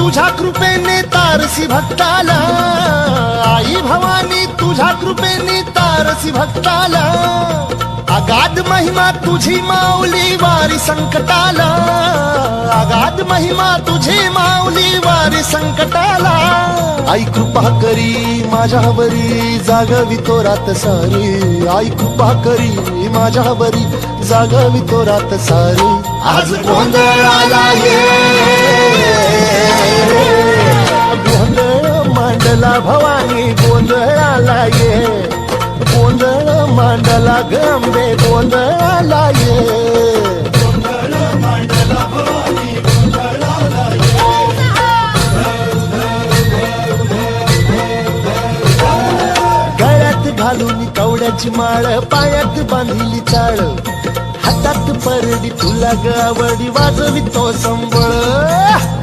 तुझ्या कृपेने तारसी भक्ताला, आई भवानी तुझ्या कृपेने तारसी भक्ताला, अगाध महिमा तुझी माऊली वारी संकटाला, अगाध महिमा तुझी माऊली वारी संकटाला. आई कृपा करी माझ्यावरी जागवी तो रात सारी, आई कृपा करी माझ्यावरी जागवी तो रात सारी. आज गोंधळाला ये, गोंधळ मांडला भवानी गोंधळाला ये, गोंधळ मांडला गंबे गोंधळाला ये, गोंधळ मांडला भवानी गोंधळाला ये. गळ्यात घालून कवड्याची माळ, पायात बांधिली चाळ, हातात परडी तुला गावडी वाजवी तो संबळ.